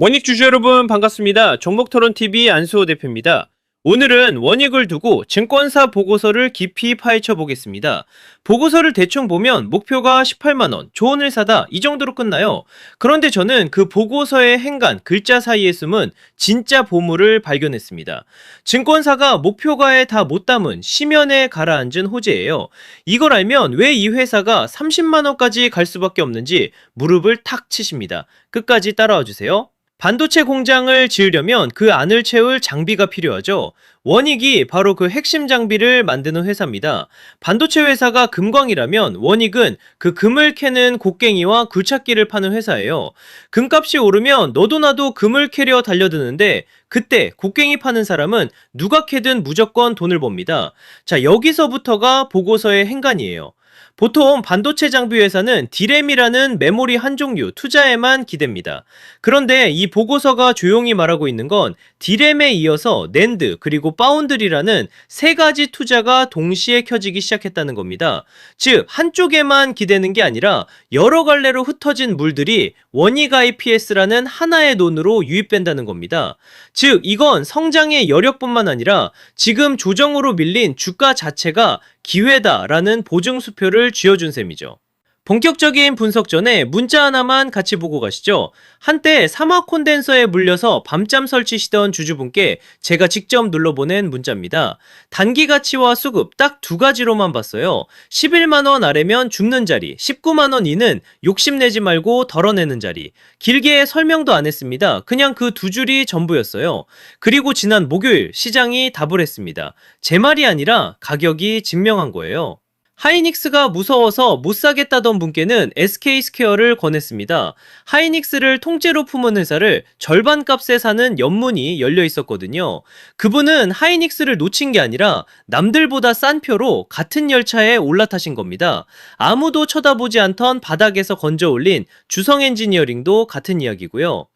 원익 주주 여러분 반갑습니다. 종목토론TV 안수호 대표입니다. 오늘은 원익을 두고 증권사 보고서를 깊이 파헤쳐 보겠습니다. 보고서를 대충 보면 목표가 18만원, 좋은 회사다 이 정도로 끝나요. 그런데 저는 그 보고서의 행간, 글자 사이에 숨은 진짜 보물을 발견했습니다. 증권사가 목표가에 다 못 담은 심연에 가라앉은 호재예요. 이걸 알면 왜 이 회사가 30만원까지 갈 수밖에 없는지 무릎을 탁 치십니다. 끝까지 따라와 주세요. 반도체 공장을 지으려면 그 안을 채울 장비가 필요하죠. 원익이 바로 그 핵심 장비를 만드는 회사입니다. 반도체 회사가 금광이라면 원익은 그 금을 캐는 곡괭이와 굴착기를 파는 회사예요. 금값이 오르면 너도 나도 금을 캐려 달려드는데 그때 곡괭이 파는 사람은 누가 캐든 무조건 돈을 법니다. 자, 여기서부터가 보고서의 행간이에요. 보통 반도체 장비 회사는 D램이라는 메모리 한 종류 투자에만 기댑니다. 그런데 이 보고서가 조용히 말하고 있는 건 D램에 이어서 낸드 그리고 파운드리라는 세 가지 투자가 동시에 켜지기 시작했다는 겁니다. 즉 한쪽에만 기대는 게 아니라 여러 갈래로 흩어진 물들이 원익 IPS라는 하나의 논으로 유입된다는 겁니다. 즉 이건 성장의 여력뿐만 아니라 지금 조정으로 밀린 주가 자체가 기회다라는 보증수표를 쥐어준 셈이죠. 본격적인 분석 전에 문자 하나만 같이 보고 가시죠. 한때 사막 콘덴서에 물려서 밤잠 설치시던 주주분께 제가 직접 눌러보낸 문자입니다. 단기 가치와 수급 딱 두 가지로만 봤어요. 11만원 아래면 죽는 자리, 19만원 이는 욕심내지 말고 덜어내는 자리. 길게 설명도 안 했습니다. 그냥 그 두 줄이 전부였어요. 그리고 지난 목요일 시장이 답을 했습니다. 제 말이 아니라 가격이 증명한 거예요. 하이닉스가 무서워서 못 사겠다던 분께는 SK스퀘어를 권했습니다. 하이닉스를 통째로 품은 회사를 절반 값에 사는 연문이 열려 있었거든요. 그분은 하이닉스를 놓친 게 아니라 남들보다 싼 표로 같은 열차에 올라타신 겁니다. 아무도 쳐다보지 않던 바닥에서 건져 올린 주성 엔지니어링도 같은 이야기고요.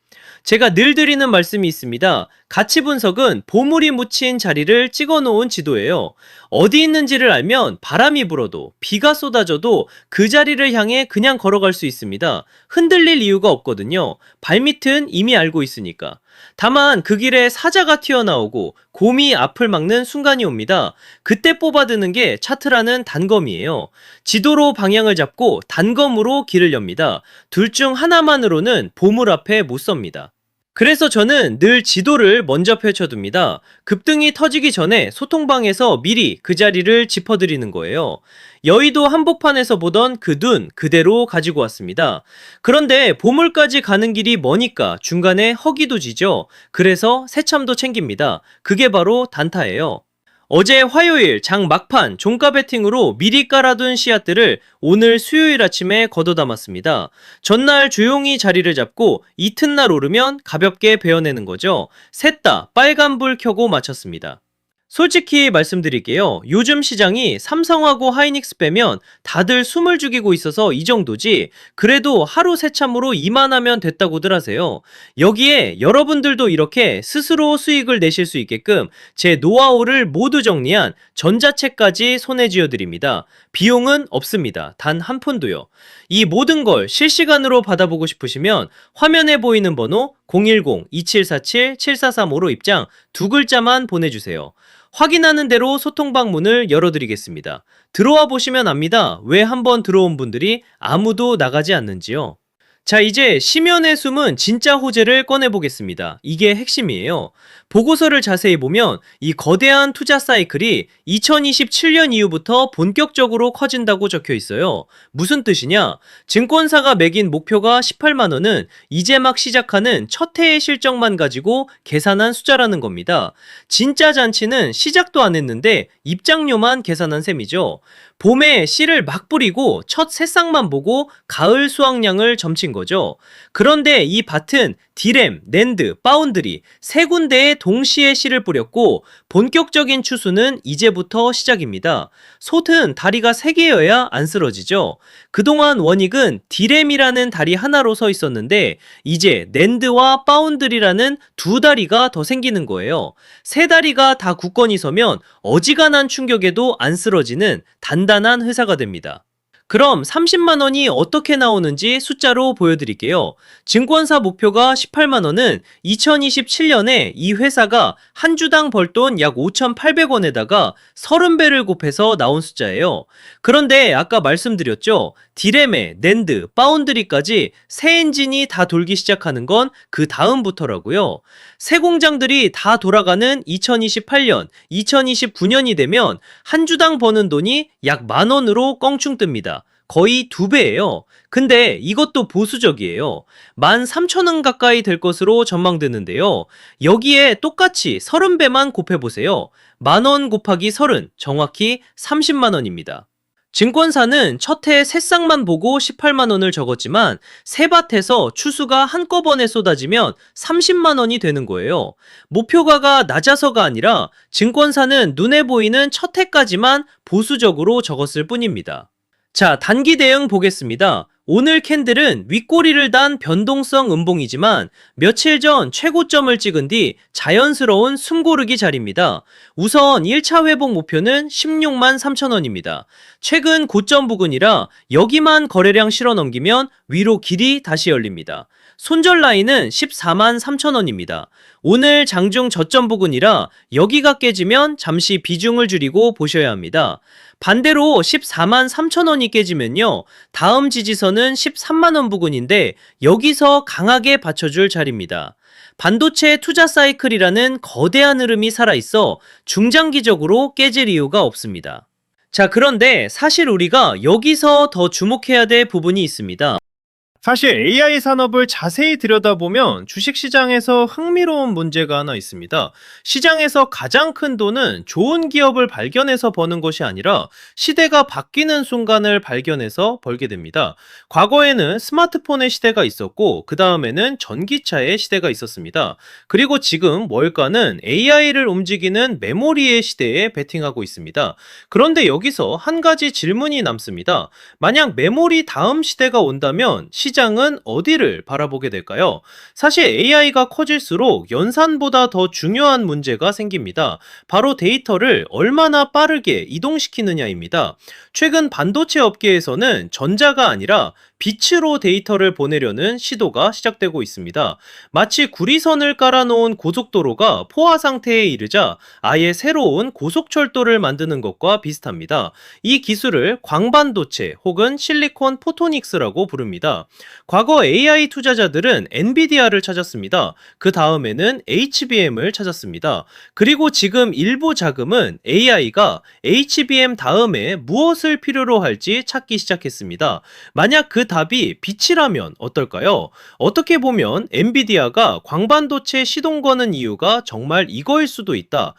제가 늘 드리는 말씀이 있습니다. 가치 분석은 보물이 묻힌 자리를 찍어 놓은 지도예요. 어디 있는지를 알면 바람이 불어도 비가 쏟아져도 그 자리를 향해 그냥 걸어갈 수 있습니다. 흔들릴 이유가 없거든요. 발밑은 이미 알고 있으니까. 다만 그 길에 사자가 튀어나오고 곰이 앞을 막는 순간이 옵니다. 그때 뽑아드는 게 차트라는 단검이에요. 지도로 방향을 잡고 단검으로 길을 엽니다. 둘 중 하나만으로는 보물 앞에 못 섭니다. 그래서 저는 늘 지도를 먼저 펼쳐둡니다. 급등이 터지기 전에 소통방에서 미리 그 자리를 짚어드리는 거예요. 여의도 한복판에서 보던 그 눈 그대로 가지고 왔습니다. 그런데 보물까지 가는 길이 머니까 중간에 허기도 지죠. 그래서 새참도 챙깁니다. 그게 바로 단타예요. 어제 화요일 장 막판 종가 베팅으로 미리 깔아둔 씨앗들을 오늘 수요일 아침에 걷어담았습니다. 전날 조용히 자리를 잡고 이튿날 오르면 가볍게 베어내는 거죠. 셋 다 빨간불 켜고 마쳤습니다. 솔직히 말씀드릴게요. 요즘 시장이 삼성하고 하이닉스 빼면 다들 숨을 죽이고 있어서 이 정도지 그래도 하루 새참으로 이만하면 됐다고들 하세요. 여기에 여러분들도 이렇게 스스로 수익을 내실 수 있게끔 제 노하우를 모두 정리한 전자책까지 손에 쥐어드립니다. 비용은 없습니다. 단 한 푼도요. 이 모든 걸 실시간으로 받아보고 싶으시면 화면에 보이는 번호 010-2747-7435로 입장 두 글자만 보내주세요. 확인하는 대로 소통방 문을 열어드리겠습니다. 들어와 보시면 압니다. 왜 한번 들어온 분들이 아무도 나가지 않는지요. 자, 이제 심연의 숨은 진짜 호재를 꺼내보겠습니다. 이게 핵심이에요. 보고서를 자세히 보면 이 거대한 투자 사이클이 2027년 이후부터 본격적으로 커진다고 적혀 있어요. 무슨 뜻이냐? 증권사가 매긴 목표가 18만원은 이제 막 시작하는 첫 해의 실적만 가지고 계산한 숫자라는 겁니다. 진짜 잔치는 시작도 안 했는데 입장료만 계산한 셈이죠. 봄에 씨를 막 뿌리고 첫 새싹만 보고 가을 수확량을 점친 거죠. 그런데 이 밭은 D램, 낸드, 파운드리 세 군데에 동시에 씨를 뿌렸고 본격적인 추수는 이제부터 시작입니다. 솥은 다리가 3개여야 안 쓰러지죠. 그동안 원익은 D램이라는 다리 하나로 서 있었는데 이제 낸드와 파운드리라는 두 다리가 더 생기는 거예요. 세 다리가 다 굳건히 서면 어지간한 충격에도 안 쓰러지는 단단한 회사가 됩니다. 그럼 30만 원이 어떻게 나오는지 숫자로 보여드릴게요. 증권사 목표가 18만 원은 2027년에 이 회사가 한 주당 벌 돈 약 5,800원에다가 30배를 곱해서 나온 숫자예요. 그런데 아까 말씀드렸죠. 디램에 낸드, 파운드리까지 새 엔진이 다 돌기 시작하는 건 그 다음부터라고요. 새 공장들이 다 돌아가는 2028년, 2029년이 되면 한 주당 버는 돈이 약 10,000원으로 껑충 뜹니다. 거의 2배예요. 근데 이것도 보수적이에요. 13,000원 가까이 될 것으로 전망되는데요. 여기에 똑같이 30배만 곱해보세요. 10,000원 곱하기 30, 정확히 30만 원입니다. 증권사는 첫 해 새싹만 보고 18만 원을 적었지만 새 밭에서 추수가 한꺼번에 쏟아지면 30만 원이 되는 거예요. 목표가가 낮아서가 아니라 증권사는 눈에 보이는 첫 해까지만 보수적으로 적었을 뿐입니다. 자, 단기 대응 보겠습니다. 오늘 캔들은 윗꼬리를 단 변동성 음봉이지만 며칠 전 최고점을 찍은 뒤 자연스러운 숨고르기 자리입니다. 우선 1차 회복 목표는 16만 3천 원입니다. 최근 고점 부근이라 여기만 거래량 실어 넘기면 위로 길이 다시 열립니다. 손절 라인은 14만 3천 원입니다. 오늘 장중 저점 부근이라 여기가 깨지면 잠시 비중을 줄이고 보셔야 합니다. 반대로 14만 3천 원이 깨지면요. 다음 지지선은 13만 원 부근인데 여기서 강하게 받쳐줄 자리입니다. 반도체 투자 사이클이라는 거대한 흐름이 살아있어 중장기적으로 깨질 이유가 없습니다. 자, 그런데 사실 우리가 여기서 더 주목해야 될 부분이 있습니다. 사실 AI 산업을 자세히 들여다보면 주식시장에서 흥미로운 문제가 하나 있습니다. 시장에서 가장 큰 돈은 좋은 기업을 발견해서 버는 것이 아니라 시대가 바뀌는 순간을 발견해서 벌게 됩니다. 과거에는 스마트폰의 시대가 있었고 그 다음에는 전기차의 시대가 있었습니다. 그리고 지금 월가는 AI를 움직이는 메모리의 시대에 베팅하고 있습니다. 그런데 여기서 한 가지 질문이 남습니다. 만약 메모리 다음 시대가 온다면 시장은 어디를 바라보게 될까요? 사실 AI가 커질수록 연산보다 더 중요한 문제가 생깁니다. 바로 데이터를 얼마나 빠르게 이동시키느냐입니다. 최근 반도체 업계에서는 전자가 아니라 빛으로 데이터를 보내려는 시도가 시작되고 있습니다. 마치 구리선을 깔아놓은 고속도로가 포화 상태에 이르자 아예 새로운 고속철도를 만드는 것과 비슷합니다. 이 기술을 광반도체 혹은 실리콘 포토닉스라고 부릅니다. 과거 AI 투자자들은 엔비디아를 찾았습니다. 그 다음에는 HBM을 찾았습니다. 그리고 지금 일부 자금은 AI가 HBM 다음에 무엇을 필요로 할지 찾기 시작했습니다. 만약 그 답이 빛이라면 어떨까요? 어떻게 보면 엔비디아가 광반도체 시동 거는 이유가 정말 이거일 수도 있다.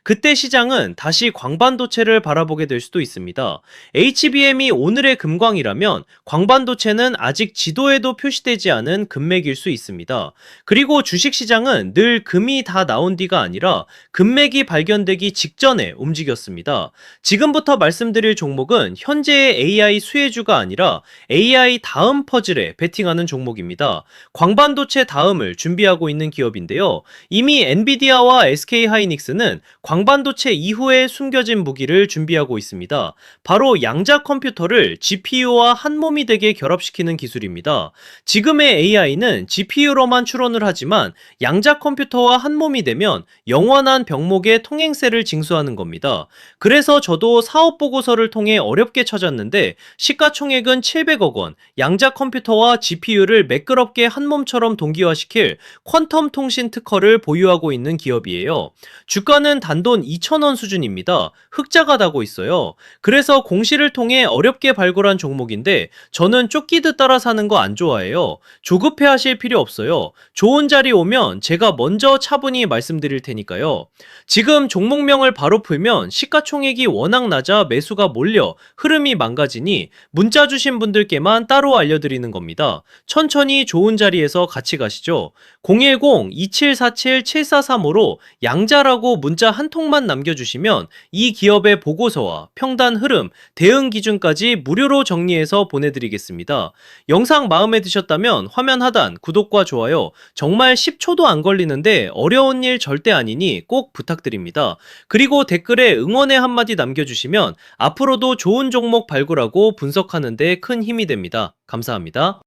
그때 시장은 다시 광반도체를 바라보게 될 수도 있습니다. HBM이 오늘의 금광이라면 광반도체는 아직 지도에도 표시되지 않은 금맥일 수 있습니다. 그리고 주식시장은 늘 금이 다 나온 뒤가 아니라 금맥이 발견되기 직전에 움직였습니다. 지금부터 말씀드릴 종목은 현재의 AI 수혜주가 아니라 AI 다음 퍼즐에 베팅하는 종목입니다. 광반도체 다음을 준비하고 있는 기업인데요. 이미 엔비디아와 SK하이닉스는 광반도체 이후에 숨겨진 무기를 준비하고 있습니다. 바로 양자 컴퓨터를 GPU와 한 몸이 되게 결합시키는 기술입니다. 지금의 AI는 GPU로만 추론을 하지만 양자 컴퓨터와 한 몸이 되면 영원한 병목의 통행세를 징수하는 겁니다. 그래서 저도 사업 보고서를 통해 어렵게 찾았는데 시가총액은 700억 원, 양자 컴퓨터와 GPU를 매끄럽게 한 몸처럼 동기화시킬 퀀텀 통신 특허를 보유하고 있는 기업이에요. 주가는 단돈 2,000원 수준입니다. 흑자가 나고 있어요. 그래서 공시를 통해 어렵게 발굴한 종목인데 저는 쫓기듯 따라 사는 거 안 좋아해요. 조급해 하실 필요 없어요. 좋은 자리 오면 제가 먼저 차분히 말씀드릴 테니까요. 지금 종목명을 바로 풀면 시가총액이 워낙 낮아 매수가 몰려 흐름이 망가지니 문자 주신 분들께만 따로 알려드리는 겁니다. 천천히 좋은 자리에서 같이 가시죠. 010-2747-7435로 양자라고 문자 문자 한 통만 남겨주시면 이 기업의 보고서와 평단 흐름, 대응 기준까지 무료로 정리해서 보내드리겠습니다. 영상 마음에 드셨다면 화면 하단 구독과 좋아요, 정말 10초도 안 걸리는데 어려운 일 절대 아니니 꼭 부탁드립니다. 그리고 댓글에 응원의 한마디 남겨주시면 앞으로도 좋은 종목 발굴하고 분석하는 데 큰 힘이 됩니다. 감사합니다.